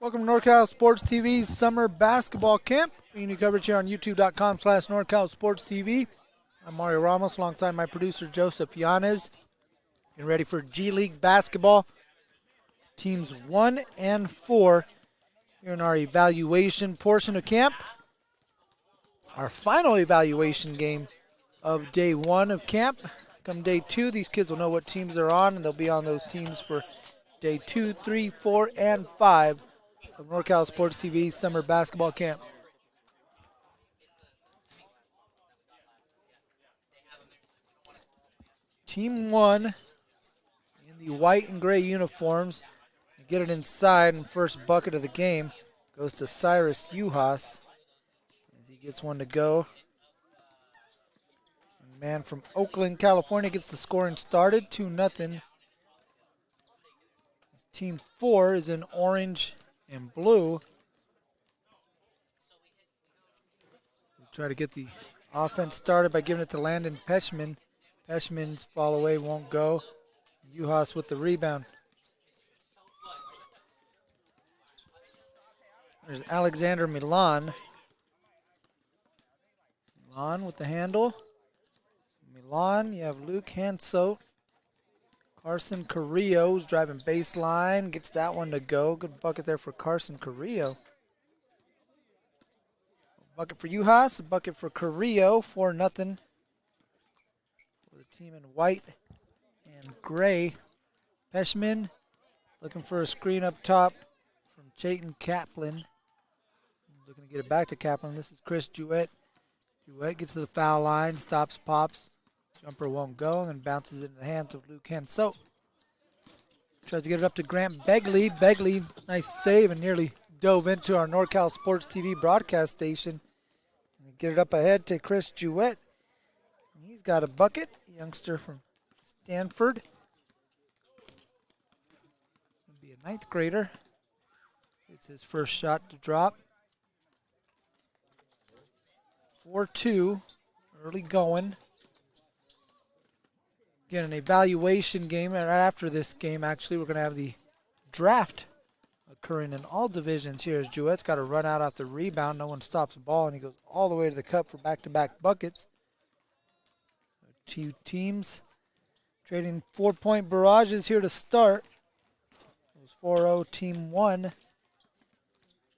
Welcome to NorCal Sports TV's Summer Basketball Camp. Bringing you coverage here on youtube.com/NorCal Sports TV. I'm Mario Ramos alongside my producer Joseph Yanez. Getting ready for G League basketball. Teams 1 and 4 here in our evaluation portion of camp. Our final evaluation game of day 1 of camp. Come day 2, these kids will know what teams they're on, and they'll be on those teams for day 2, 3, 4, and 5 of NorCal Sports TV's Summer Basketball Camp. Team 1 in the white and gray uniforms. Get it inside, and first bucket of the game goes to Cyrus Uhas as he gets one to go. A man from Oakland, California gets the scoring started, 2-0. Team 4 is in orange and blue. We'll try to get the offense started by giving it to Landon Peshman. Peshman's fall away won't go. Uhas with the rebound. There's Alexander Milan. Milan with the handle. Milan, you have Luke Hanso. Carson Carrillo's driving baseline. Gets that one to go. Good bucket there for Carson Carrillo. Bucket for Uhas. A bucket for Carrillo. 4-0. For the team in white and gray. Peshman looking for a screen up top from Chayton Kaplan. Looking to get it back to Kaplan. This is Chris Jewett. Jewett gets to the foul line. Stops, pops. Jumper won't go, and then bounces into the hands of Luke Hanso. Tries to get it up to Grant Begley. Begley, nice save, and nearly dove into our NorCal Sports TV broadcast station. And get it up ahead to Chris Jewett. He's got a bucket, youngster from Stanford. He'll be a 9th grader. It's his first shot to drop. 4-2, early going. Again, an evaluation game, and right after this game, actually, we're going to have the draft occurring in all divisions here as Jewett's got to run out off the rebound. No one stops the ball, and he goes all the way to the cup for back-to-back buckets. 2 teams trading 4-point barrages here to start. It was 4-0 Team 1. A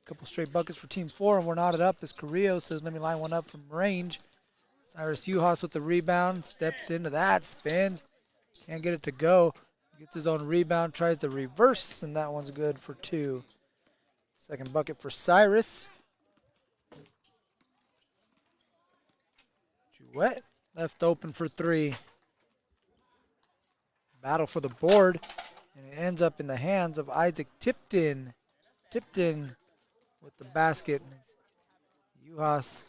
couple straight buckets for Team 4, and we're knotted up as Carrillo says, let me line one up from range. Cyrus Uhas with the rebound, steps into that, spins, can't get it to go. Gets his own rebound, tries to reverse, and that one's good for 2. Second bucket for Cyrus. Jewett left open for 3. Battle for the board, and it ends up in the hands of Isaac Tipton. Tipton with the basket. Uhas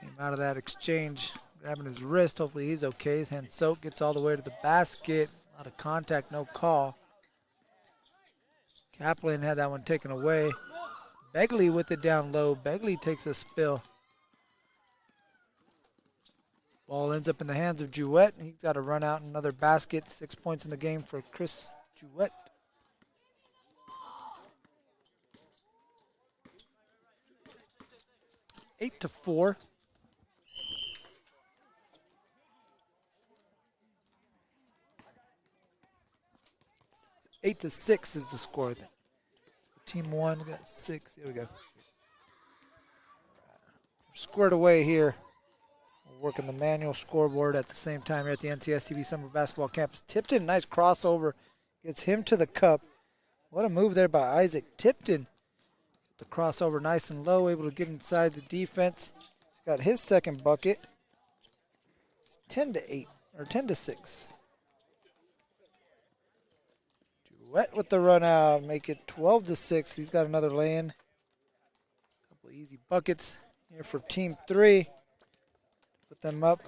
came out of that exchange, grabbing his wrist. Hopefully he's okay. His hand soaked, gets all the way to the basket. A lot of contact, no call. Kaplan had that one taken away. Begley with it down low. Begley takes a spill. Ball ends up in the hands of Jewett. He's got to run out another basket. 6 points in the game for Chris Jewett. Eight to 4. 8-6 is the score. Team 1 got 6. Here we go. We're squared away here. We're working the manual scoreboard at the same time here at the NCS TV Summer Basketball Campus. Tipton, nice crossover. Gets him to the cup. What a move there by Isaac Tipton. The crossover nice and low, able to get inside the defense. He's got his second bucket. It's 10-8, or 10-6. Wet with the run out, make it 12-6. He's got another lay-in. Couple of easy buckets here for Team 3. Put them up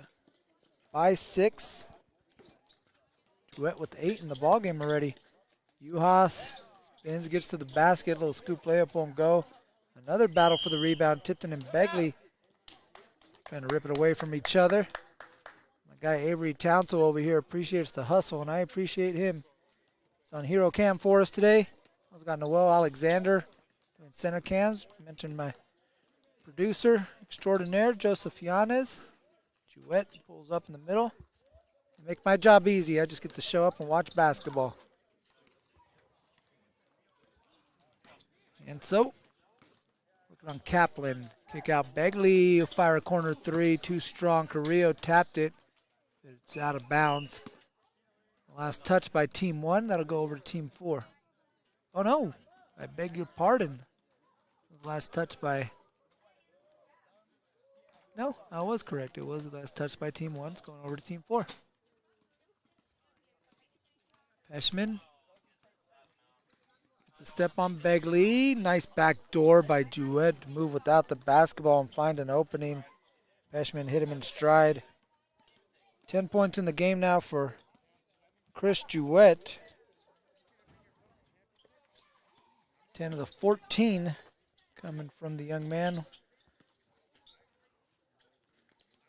by 6. Wet with 8 in the ballgame already. Uhas spins, gets to the basket. Little scoop layup won't go. Another battle for the rebound. Tipton and Begley trying to rip it away from each other. My guy Avery Townsell over here appreciates the hustle, and I appreciate him. On Hero Cam for us today I've got Noel Alexander doing center cams. Mentioned my producer extraordinaire, Joseph Yanez. Jewett pulls up in the middle. Make my job easy. I just get to show up and watch basketball. And so, looking on Kaplan. Kick out Begley. Fire a corner three. Too strong. Carrillo tapped it. It's out of bounds. Last touch by Team 1. That'll go over to Team 4. Oh, no. I beg your pardon. Last touch by... No, I was correct. It was the last touch by Team 1. It's going over to Team 4. Peshman. Gets a step on Begley. Nice back door by Jewett to move without the basketball and find an opening. Peshman hit him in stride. 10 points in the game now for Chris Jewett. 10 of the 14 coming from the young man.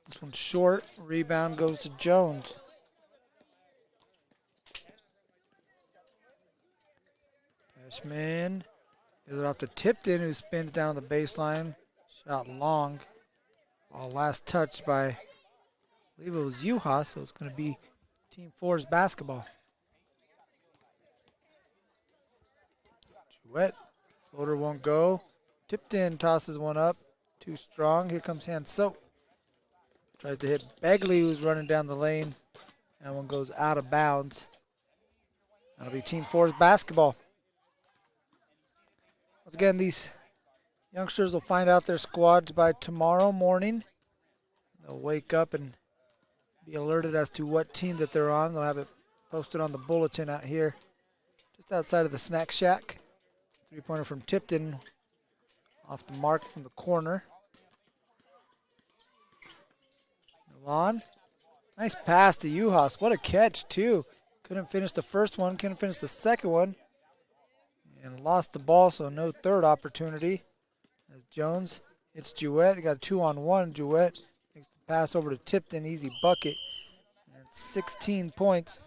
This one's short. Rebound goes to Jones. Peshman gives it off to Tipton, who spins down the baseline. Shot long. Ball last touched by, I believe it was Yuha, so it's going to be Team 4's basketball. Jewett, floater won't go. Tipton tosses one up. Too strong. Here comes Hanso. Tries to hit Begley, who's running down the lane. That one goes out of bounds. That'll be Team 4's basketball. Once again, these youngsters will find out their squads by tomorrow morning. They'll wake up and be alerted as to what team that they're on. They'll have it posted on the bulletin out here just outside of the snack shack. Three-pointer from Tipton off the mark from the corner. Milan. Nice pass to Juhas. What a catch, too. Couldn't finish the first one, couldn't finish the second one. And lost the ball, so no third opportunity. As Jones hits Jewett. He got a 2-on-1. Jewett makes the pass over to Tipton. Easy bucket. And 16 points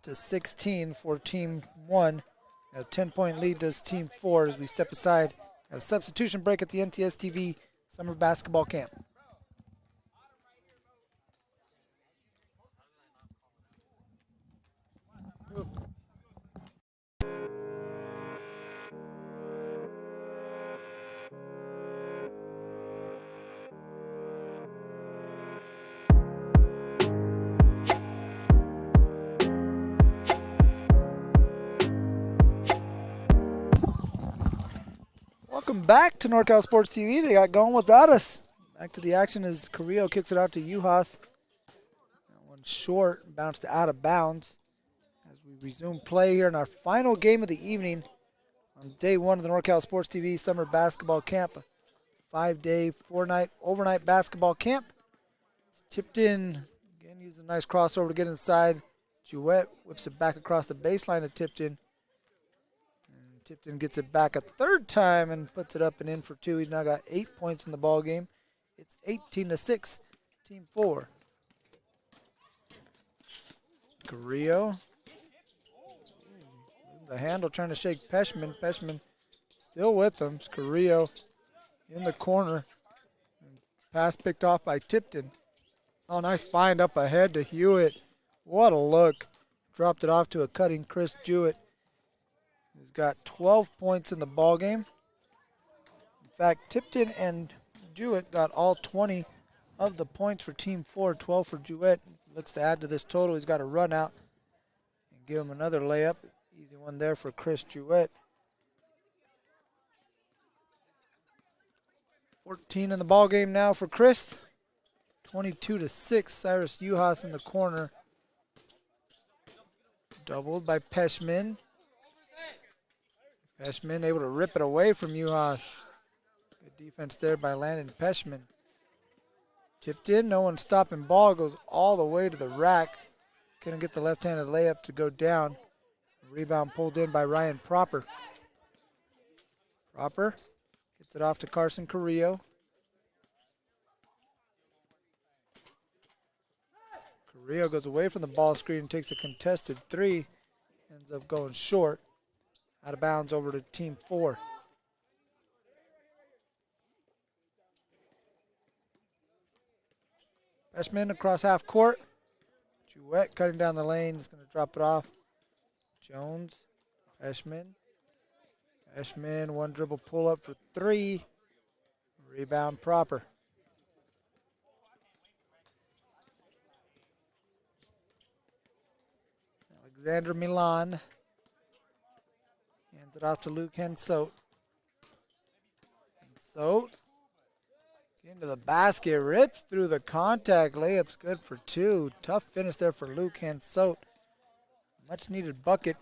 to 16 for Team 1. A 10-point lead does Team 4 as we step aside at a substitution break at the NTS TV Summer Basketball Camp. Welcome back to NorCal Sports TV. They got going without us. Back to the action as Carrillo kicks it out to Juhas. That one short, bounced out of bounds. As we resume play here in our final game of the evening on day 1 of the NorCal Sports TV Summer Basketball Camp. 5-day, 4-night, overnight basketball camp. It's tipped in. Again, uses a nice crossover to get inside. Jewett whips it back across the baseline to Tipton. Tipton gets it back a third time and puts it up and in for 2. He's now got 8 points in the ball game. It's 18-6, Team 4. Carrillo. The handle trying to shake Peshman. Peshman still with him. It's Carrillo in the corner. Pass picked off by Tipton. Oh, nice find up ahead to Hewitt. What a look. Dropped it off to a cutting Chris Jewett. He's got 12 points in the ball game. In fact, Tipton and Jewett got all 20 of the points for Team 4, 12 for Jewett. Looks to add to this total. He's got to run out and give him another layup. Easy one there for Chris Jewett. 14 in the ball game now for Chris. 22-6. Cyrus Juhas in the corner. Doubled by Peshman. Peshman able to rip it away from Juhas. Good defense there by Landon Peshman. Tipped in, no one stopping ball, goes all the way to the rack. Couldn't get the left-handed layup to go down. Rebound pulled in by Ryan Proper. Proper gets it off to Carson Carrillo. Carrillo goes away from the ball screen and takes a contested 3. Ends up going short. Out of bounds over to team 4. Peshman across half court. Jouett cutting down the lane. Is going to drop it off. Jones. Peshman. Peshman, one dribble pull up for 3. Rebound proper. Alexander Milan. Hands it off to Luke Hensote. Hensote. Into the basket. Rips through the contact. Layup's good for 2. Tough finish there for Luke Hensote. Much needed bucket.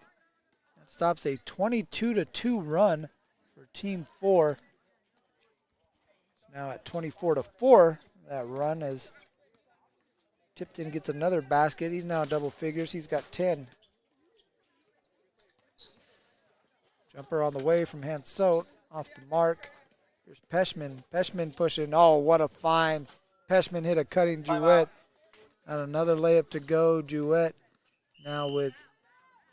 That stops a 22-2 run for Team 4. It's now at 24-4. That run as Tipton gets another basket. He's now double figures. He's got 10. Jumper on the way from Hensote. Off the mark. Here's Peshman. Peshman pushing. Oh, what a find. Peshman hit a cutting Jouett. And another layup to go. Jouett now with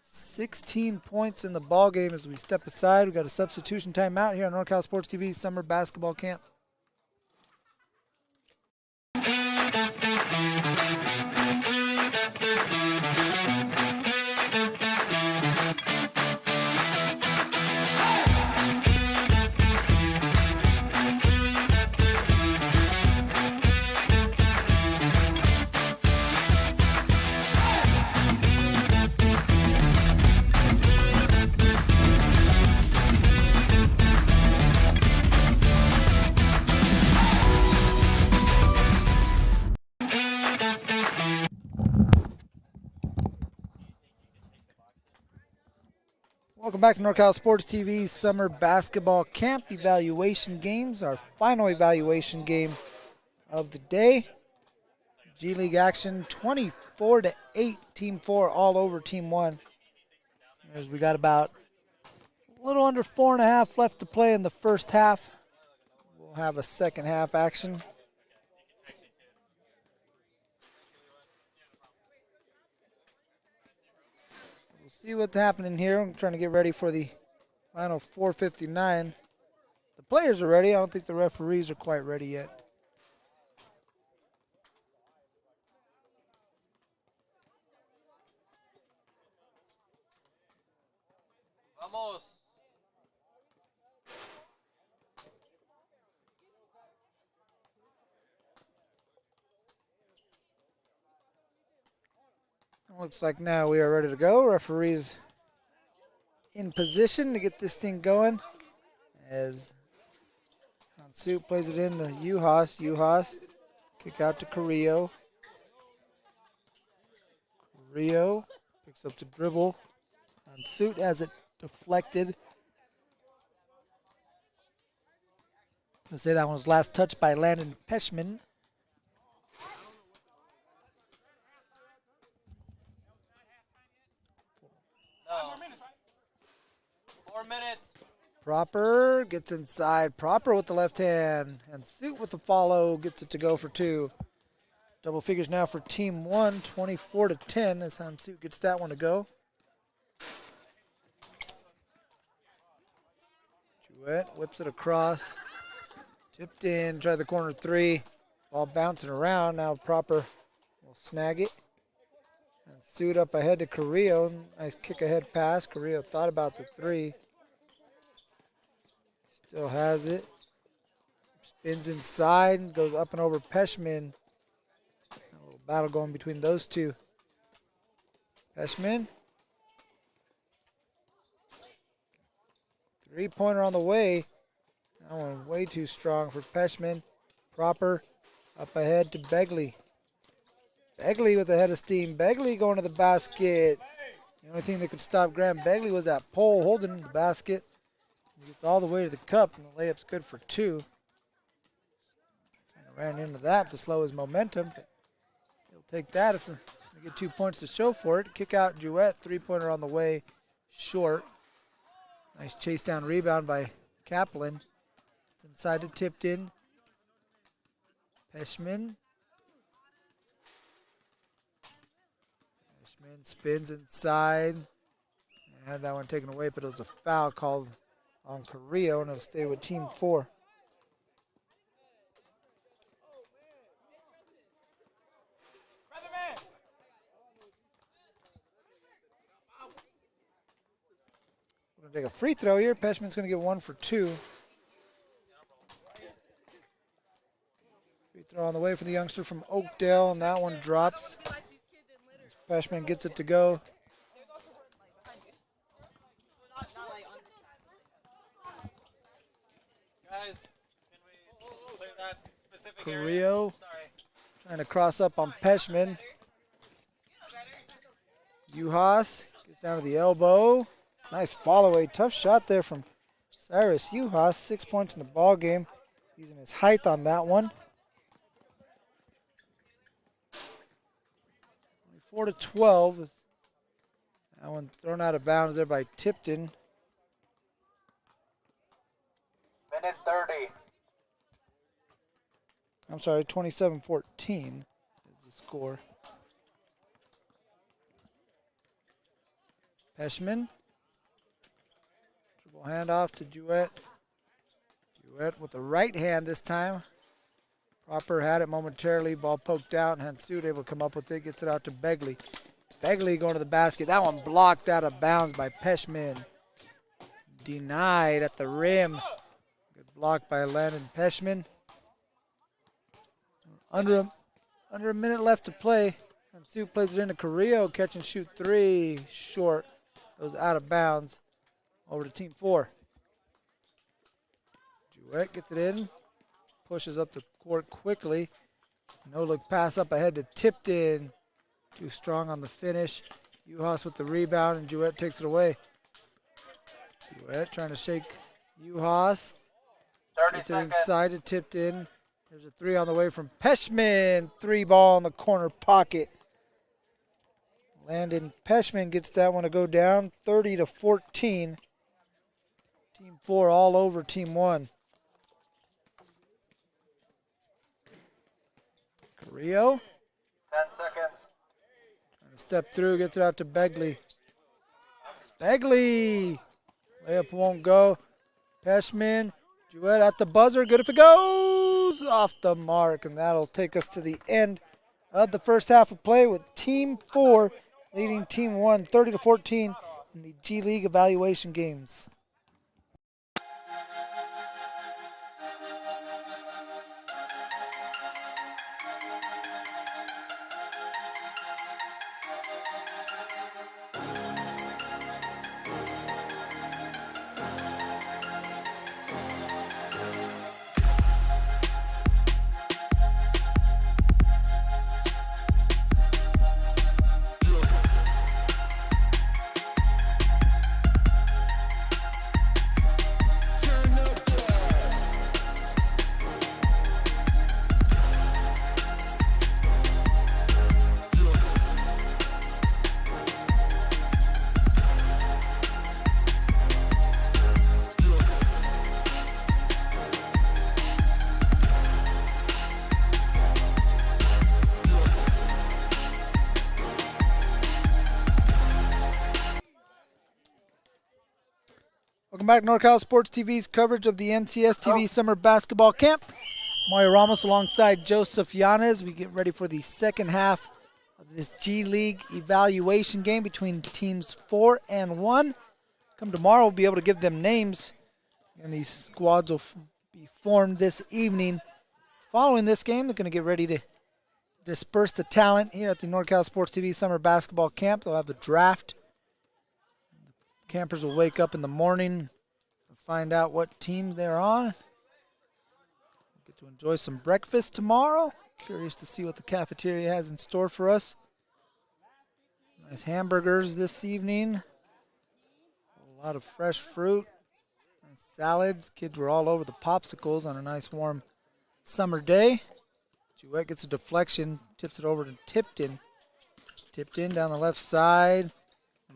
16 points in the ball game as we step aside. We've got a substitution timeout here on NorCal Sports TV Summer Basketball Camp. Welcome back to NorCal Sports TV's Summer Basketball Camp evaluation games. Our final evaluation game of the day. G League action, 24-8, Team 4 all over Team 1. As we got about a little under 4.5 left to play in the first half. We'll have a second half action. See what's happening here. I'm trying to get ready for the final 4:59. The players are ready. I don't think the referees are quite ready yet. Vamos. Looks like now we are ready to go. Referees in position to get this thing going. As Hansuit plays it in to Uhas. Uhas kick out to Carrillo. Carrillo picks up the dribble. Hansuit has it deflected. Let's say that one was last touched by Landon Peshman. No. 4 minutes. Proper gets inside. Proper with the left hand. And Suit with the follow gets it to go for 2. Double figures now for Team 1, 24-10 as Hansuit gets that one to go. Jouett whips it across. Tipped in, try the corner 3. Ball bouncing around. Now Proper will snag it. And Suit up ahead to Carrillo. Nice kick ahead pass. Carrillo thought about the 3. Still has it. Spins inside. Goes up and over Peshman. A little battle going between those two. Peshman. 3-pointer on the way. That one way too strong for Peshman. Proper up ahead to Begley. Begley with a head of steam. Begley going to the basket. The only thing that could stop Graham Begley was that pole holding the basket. He gets all the way to the cup, and the layup's good for 2. Kind of ran into that to slow his momentum. But he'll take that if we get 2 points to show for it. Kick out Jouett. 3-pointer on the way. Short. Nice chase down rebound by Kaplan. It's inside to Tipton. Peshman. Peshman spins inside. Had that one taken away, but it was a foul called on Carrillo, and it'll stay with Team 4. We're going to take a free throw here. Peshman's going to get 1 for 2. Free throw on the way for the youngster from Oakdale, and that one drops. Peshman gets it to go. Guys, can we play that specific Carrillo trying to cross up on Peshman. Uhas gets down to the elbow. Nice follow away. Tough shot there from Cyrus Uhas. 6 points in the ball game. Using his height on that one. 4-12. That one thrown out of bounds there by Tipton. Minute 30. I'm sorry, 27-14 is the score. Peshman. Dribble handoff to Jewett. Jewett with the right hand this time. Proper had it momentarily. Ball poked out, and Hansud able to come up with it. Gets it out to Begley. Begley going to the basket. That one blocked out of bounds by Peshman. Denied at the rim. Good block by Landon Peshman. Under a minute left to play. Hansud plays it into Carrillo. Catch and shoot 3. Short. Goes out of bounds. Over to Team 4. Jewett gets it in. Pushes up the court quickly. No look pass up ahead to Tipton. Too strong on the finish. Uhas with the rebound, and Jewett takes it away. Jewett trying to shake Uhas. 30 Gets it seconds. inside to Tipton. There's a 3 on the way from Peshman. 3 ball in the corner pocket. Landon Peshman gets that one to go down. 30-14. Team 4 all over Team 1. Carrillo. 10 seconds. Trying to step through, gets it out to Begley. Begley! Layup won't go. Peshman. Jewett at the buzzer. Good if it goes! Off the mark, and that'll take us to the end of the first half of play with Team 4 leading Team 1 30-14 in the G League evaluation games. Welcome back to NorCal Sports TV's coverage of the NCS TV Summer Basketball Camp. Mario Ramos alongside Joseph Yanez. We get ready for the second half of this G League evaluation game between teams 4 and 1. Come tomorrow, we'll be able to give them names, and these squads will be formed this evening. Following this game, they're going to get ready to disperse the talent here at the NorCal Sports TV Summer Basketball Camp. They'll have the draft. Campers will wake up in the morning and find out what team they're on. Get to enjoy some breakfast tomorrow. Curious to see what the cafeteria has in store for us. Nice hamburgers this evening. A lot of fresh fruit. Nice salads. Kids were all over the popsicles on a nice warm summer day. Jewett gets a deflection. Tips it over to Tipton. Tipton down the left side.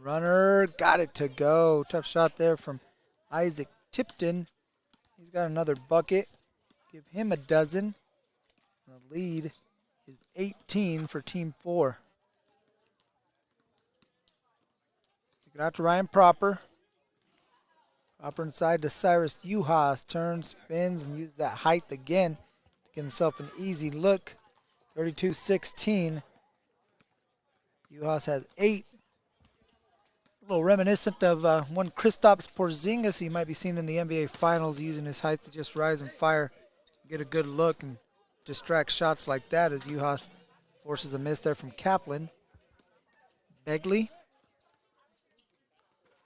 Runner got it to go. Tough shot there from Isaac Tipton. He's got another bucket. Give him a dozen. The lead is 18 for Team 4. Kick it out to Ryan Proper. Proper inside to Cyrus Uhas. Turns, spins, and uses that height again to give himself an easy look. 32-16. Uhas has 8. A little reminiscent of one Kristaps Porzingis you might be seeing in the NBA Finals, using his height to just rise and fire, get a good look, and distract shots like that as Uhas forces a miss there from Kaplan. Begley.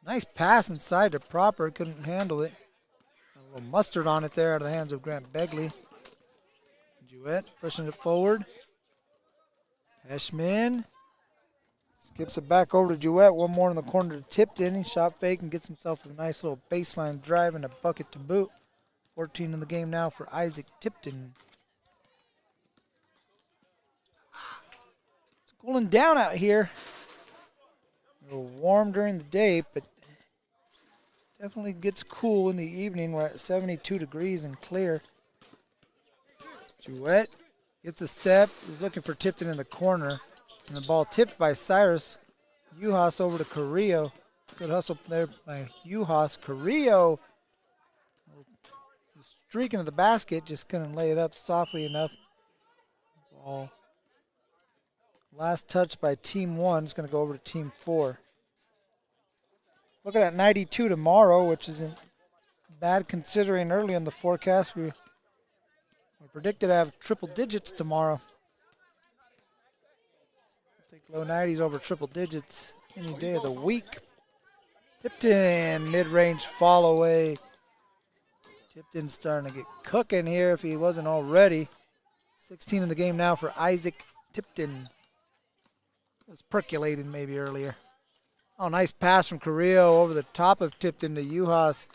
Nice pass inside to Proper, couldn't handle it. A little mustard on it there out of the hands of Grant Begley. Jewett pushing it forward. Peschman skips it back over to Jewett. One more in the corner to Tipton. He shot fake and gets himself a nice little baseline drive and a bucket to boot. 14 in the game now for Isaac Tipton. It's cooling down out here. A little warm during the day, but definitely gets cool in the evening. We're at 72 degrees and clear. Jewett gets a step. He's looking for Tipton in the corner. And the ball tipped by Cyrus. Uhas over to Carrillo. Good hustle there by Uhas. Carrillo streaking to the basket. Just couldn't lay it up softly enough. Ball. Last touch by Team 1 is going to go over to Team 4. Looking at 92 tomorrow, which isn't bad considering early in the forecast. We're predicted to have triple digits tomorrow. Take low 90s over triple digits any day of the week. Tipton, mid-range fall away. Tipton starting to get cooking here if he wasn't already. 16 in the game now for Isaac Tipton. It was percolating maybe earlier. Oh, nice pass from Carrillo over the top of Tipton to Uhas.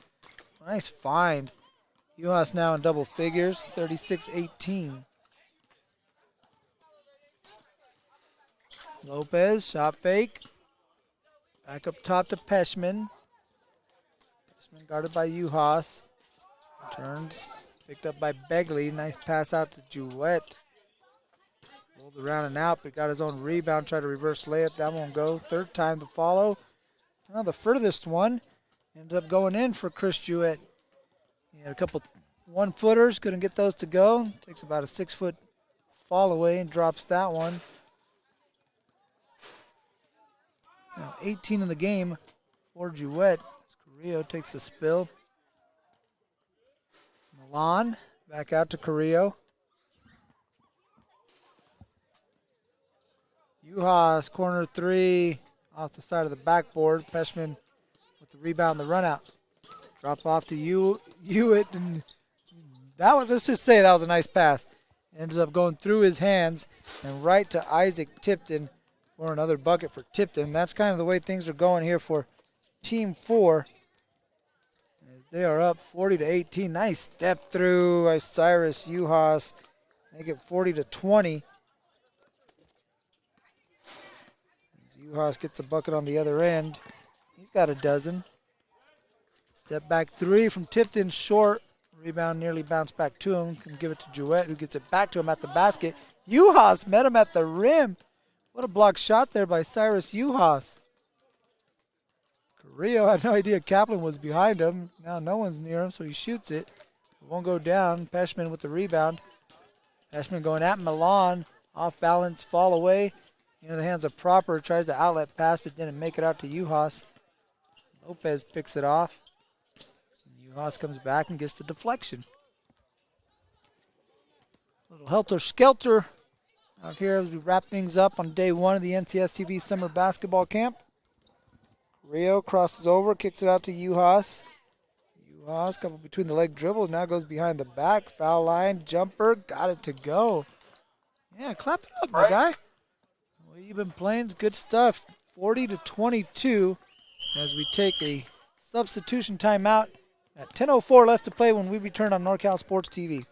Nice find. Uhas now in double figures, 36-18. Lopez, shot fake. Back up top to Peschman. Peschman guarded by Uhas. Turns, picked up by Begley. Nice pass out to Jewett. Rolled around and out, but got his own rebound. Tried to reverse layup. That won't go. Third time to follow. Now the furthest one ended up going in for Chris Jewett. He had a couple one-footers. Couldn't get those to go. Takes about a 6-foot fall away and drops that one. Now 18 in the game for Jewett. Carrillo takes a spill. Milan back out to Carrillo. Uhas, corner 3, off the side of the backboard. Peschman with the rebound, the run out. Drop off to Hewitt, and that was, let's just say that was a nice pass. Ends up going through his hands and right to Isaac Tipton for another bucket for Tipton. That's kind of the way things are going here for Team 4. As they are up 40-18. Nice step through by Cyrus Uhas. Make it 40-20. Uhas gets a bucket on the other end. He's got a dozen. Step back 3 from Tipton, short. Rebound nearly bounced back to him. Can give it to Jewett, who gets it back to him at the basket. Uhas met him at the rim. What a block shot there by Cyrus Uhas. Carrillo had no idea Kaplan was behind him. Now no one's near him, so he shoots it. It won't go down. Peschman with the rebound. Peschman going at Milan. Off balance, fall away. Into the hands of Proper. Tries the outlet pass, but didn't make it out to Uhas. Lopez picks it off. Uhas comes back and gets the deflection. Little helter-skelter out here as we wrap things up on day 1 of the NCS TV Summer Basketball Camp. Rio crosses over, kicks it out to Uhas. Uhas, couple between the leg dribble, now goes behind the back. Foul line, jumper, got it to go. Yeah, clap it up, my guy. The way you've been playing is good stuff. 40-22 as we take a substitution timeout at 10:04 left to play when we return on NorCal Sports TV.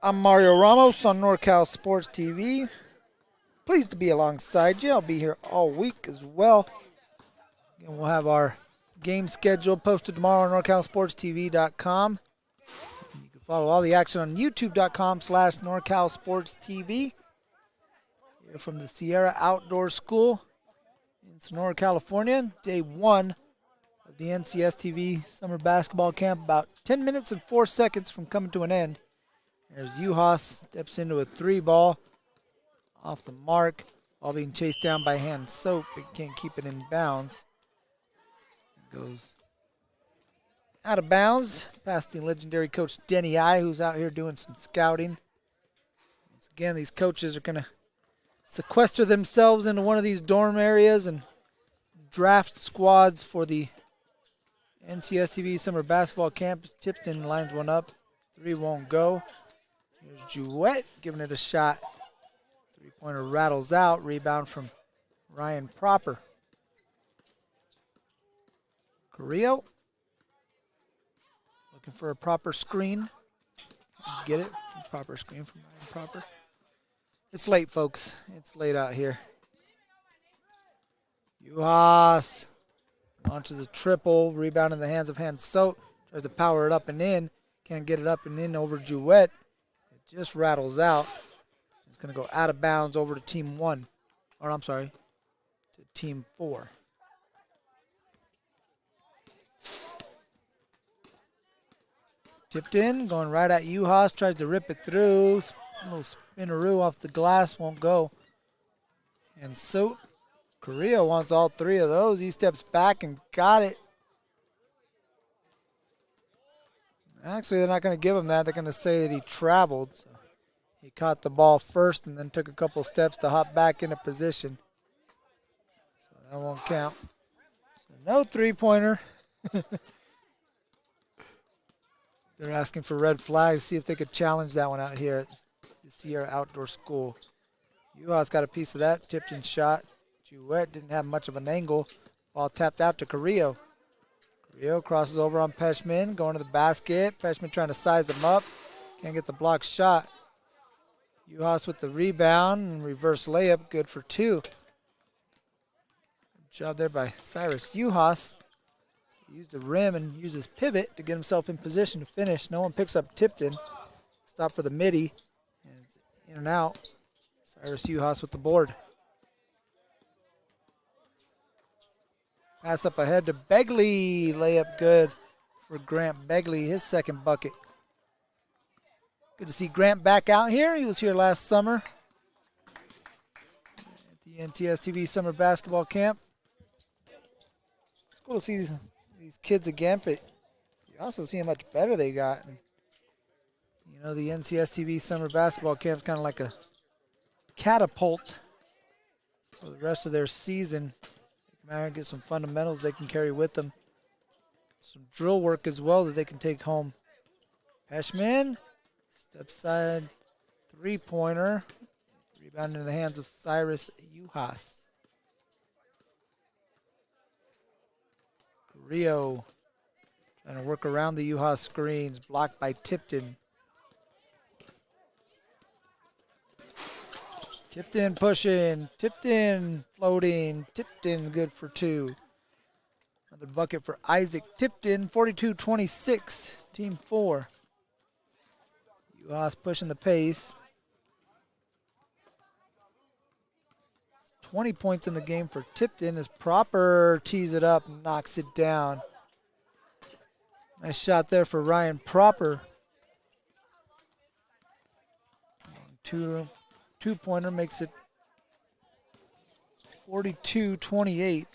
I'm Mario Ramos on NorCal Sports TV. Pleased to be alongside you. I'll be here all week as well. And we'll have our game schedule posted tomorrow on NorCalSportsTV.com. You can follow all the action on YouTube.com/NorCalSportsTV. Here from the Sierra Outdoor School in Sonora, California. Day 1 of the NCS TV Summer Basketball Camp. About 10 minutes and 4 seconds from coming to an end. There's Uhas, steps into a 3-ball. Off the mark. All being chased down by Hand Soap. But can't keep it in bounds. It goes out of bounds past the legendary coach Denny I, who's out here doing some scouting. Once again, these coaches are going to sequester themselves into one of these dorm areas and draft squads for the NCSTV Summer Basketball Camp. Tipton lines one up. 3 won't go. Here's Jouette giving it a shot. 3-pointer rattles out. Rebound from Ryan Proper. Carrillo looking for a proper screen. Get it? Proper screen from Ryan Proper. It's late, folks. It's late out here. Uhas launches a triple. Rebound in the hands of Hand Soap. Tries to power it up and in. Can't get it up and in over Jouette. It just rattles out. It's going to go out of bounds over to Team 1. Or, I'm sorry, to Team 4. Tipped in, going right at Uhas. Tries to rip it through. A little spinneroo off the glass, won't go. And so Carrillo wants all 3 of those. He steps back and got it. Actually, they're not going to give him that. They're going to say that he traveled. So he caught the ball first and then took a couple steps to hop back into position. So that won't count. So no 3-pointer. They're asking for red flags. See if they could challenge that one out here at the Sierra Outdoor School. Uhas got a piece of that. Tipped in shot. Jouette didn't have much of an angle. Ball tapped out to Carrillo. Carrillo crosses over on Peshman. Going to the basket. Peshman trying to size him up. Can't get the block shot. Uhas with the rebound and reverse layup. Good for 2. Good job there by Cyrus Uhas. Used the rim and used his pivot to get himself in position to finish. No one picks up Tipton. Stop for the midi. And it's in and out. Cyrus Uhas with the board. Pass up ahead to Begley. Layup good for Grant Begley, his second bucket. Good to see Grant back out here. He was here last summer at the NTSTV Summer Basketball Camp. It's cool to see these kids again, but you also see how much better they got. And, you know, the NCSTV Summer Basketball Camp is kind of like a catapult for the rest of their season. They come out and get some fundamentals they can carry with them. Some drill work as well that they can take home. Peshman, step side 3-pointer. Rebound in the hands of Cyrus Uhas. Rio trying to work around the Uhas screens. Blocked by Tipton. Tipton pushing. Tipton floating. Tipton good for 2. Another bucket for Isaac Tipton. 42-26. Team 4. Uhas pushing the pace. 20 points in the game for Tipton as Proper tees it up and knocks it down. Nice shot there for Ryan Proper. Two-pointer makes it 42-28.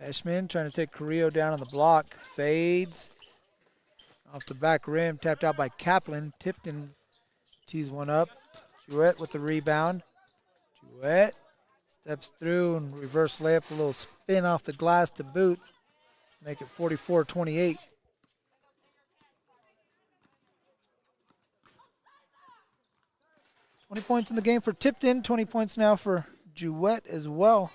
Peshman trying to take Carrillo down on the block. Fades. Off the back rim, tapped out by Kaplan. Tipton tees one up. Jouette with the rebound. Jouette steps through and reverse layup, a little spin off the glass to boot. Make it 44-28. $20 points in the game for Tipton. 20 points now for Jouette as well.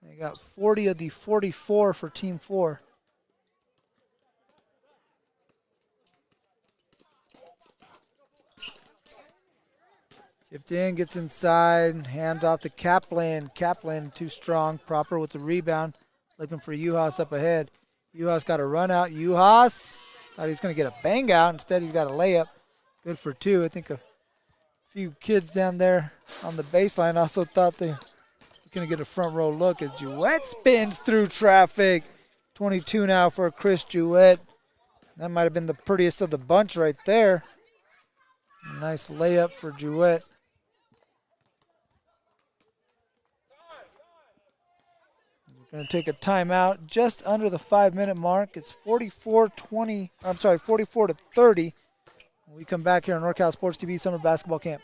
They got 40 of the 44 for Team 4. Tipped in, gets inside, hands off to Kaplan. Kaplan too strong, proper with the rebound. Looking for Uhas up ahead. Uhas got a run out. Uhas thought he was going to get a bang out. Instead, he's got a layup. Good for two. I think a few kids down there on the baseline also thought they were going to get a front row look as Jouett spins through traffic. 22 now for Chris Jouett. That might have been the prettiest of the bunch right there. Nice layup for Jouett. We're going to take a timeout just under the 5-minute mark. It's 44 to 30. When we come back here on NorCal Sports TV Summer Basketball Camp.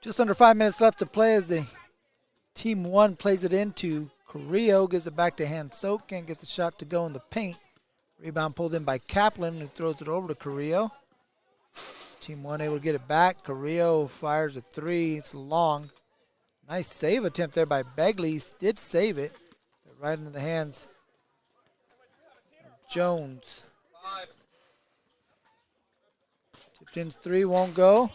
Just under 5 minutes left to play as the team one plays it into Carrillo, gives it back to Hanso. Can't get the shot to go in the paint. Rebound pulled in by Kaplan, who throws it over to Carrillo. Team one able to get it back. Carrillo fires a three. It's long. Nice save attempt there by Begley. Did save it. Right into the hands of Jones. Tipped in's three won't go.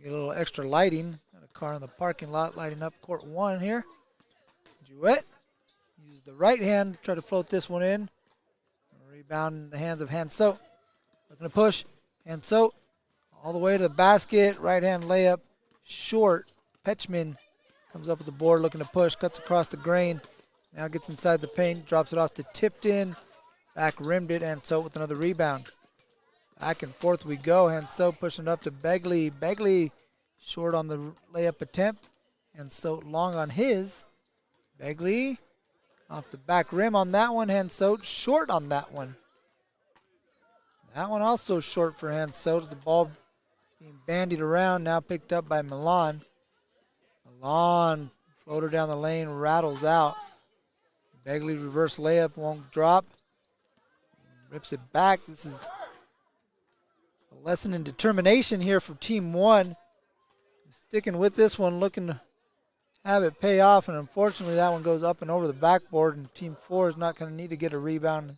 Get a little extra lighting. Got a car in the parking lot lighting up court one here. Jouett uses the right hand, try to float this one in. Rebound in the hands of Hanso. Looking to push. Hanso all the way to the basket. Right hand layup. Short. Petchman comes up with the board looking to push. Cuts across the grain. Now gets inside the paint. Drops it off to Tipton. Back rimmed it. Hanso with another rebound. Back and forth we go. Hanso pushing up to Begley. Begley short on the layup attempt. Hanso long on his. Begley off the back rim on that one. Hanso short on that one. That one also short for Hanso. The ball being bandied around. Now picked up by Milan. Milan floater down the lane. Rattles out. Begley reverse layup. Won't drop. Rips it back. This is a lesson in determination here from Team 1. Sticking with this one, looking to have it pay off, and unfortunately that one goes up and over the backboard, and Team 4 is not going to need to get a rebound.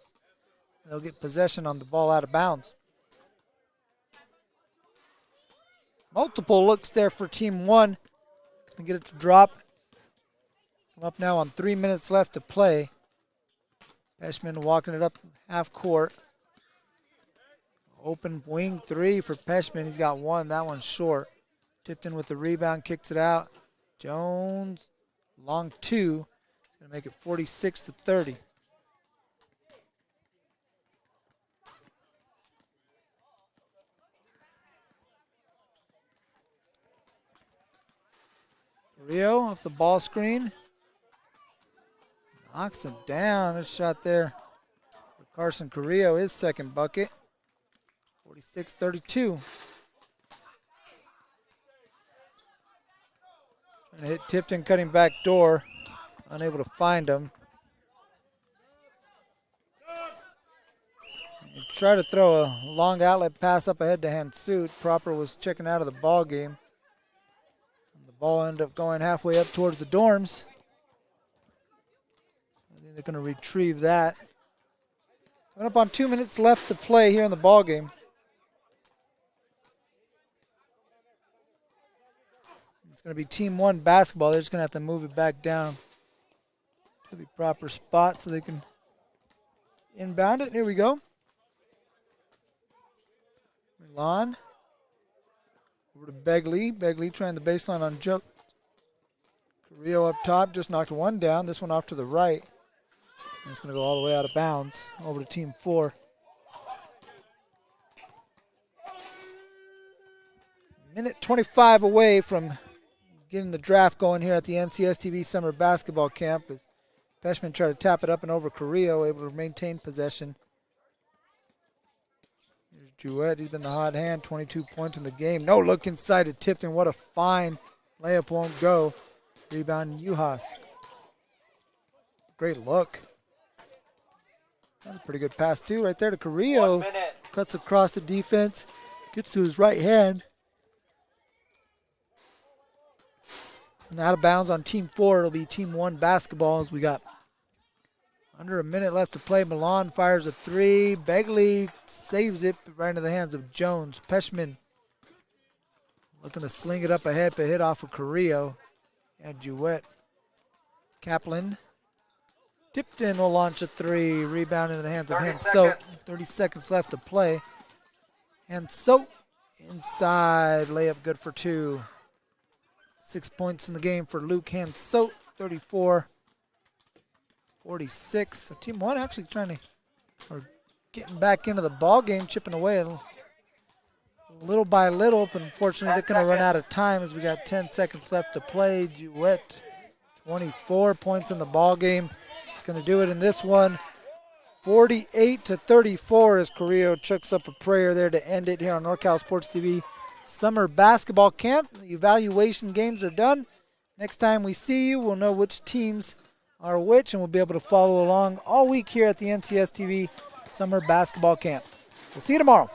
They'll get possession on the ball out of bounds. Multiple looks there for Team 1. Can get it to drop. Come up now on 3 minutes left to play. Peshman walking it up half court. Open wing three for Peshman. He's got one. That one's short. Tipped in with the rebound, kicks it out. Jones, long two. Going to make it 46-30. Rio off the ball screen. Knocks it down. A shot there for Carson Carrillo, his second bucket. 46-32. Trying to hit Tipton, cutting back door. Unable to find him. And try to throw a long outlet pass up ahead to Hansoot. Proper was checking out of the ball game. And the ball ended up going halfway up towards the dorms. I think they're going to retrieve that. Coming up on 2 minutes left to play here in the ball game. It's going to be Team 1 basketball. They're just going to have to move it back down to the proper spot so they can inbound it. Here we go. Milan. Over to Begley. Begley trying the baseline on Joe. Carrillo up top. Just knocked one down. This one off to the right. And it's going to go all the way out of bounds. Over to Team 4. Minute 25 away from getting the draft going here at the NCSTV Summer Basketball Camp as Peshman tried to tap it up and over Carrillo, able to maintain possession. Here's Jewett. He's been the hot hand, 22 points in the game. No look inside to Tipton. What a fine layup, won't go. Rebound, Uhas. Great look. That's a pretty good pass, too, right there to Carrillo. Cuts across the defense, gets to his right hand. And out of bounds on Team 4, it'll be Team 1 basketball as we got under a minute left to play. Milan fires a three. Begley saves it right into the hands of Jones. Peshman looking to sling it up ahead, but hit off of Carrillo. And Jewett. Kaplan. Tipton will launch a three. Rebound into the hands of Hanso. 30 seconds left to play. Hanso inside. Layup good for 2. 6 points in the game for Luke Hanso. 34-46. So Team 1 actually getting back into the ball game, chipping away little by little, but unfortunately they're going to run out of time as we got 10 seconds left to play. Jewett, 24 points in the ball game. It's going to do it in this one. 48-34 as Carrillo chucks up a prayer there to end it here on NorCal Sports TV Summer Basketball Camp. The evaluation games are done. Next time we see you, we'll know which teams are which, and we'll be able to follow along all week here at the NCS TV Summer Basketball Camp. We'll see you tomorrow.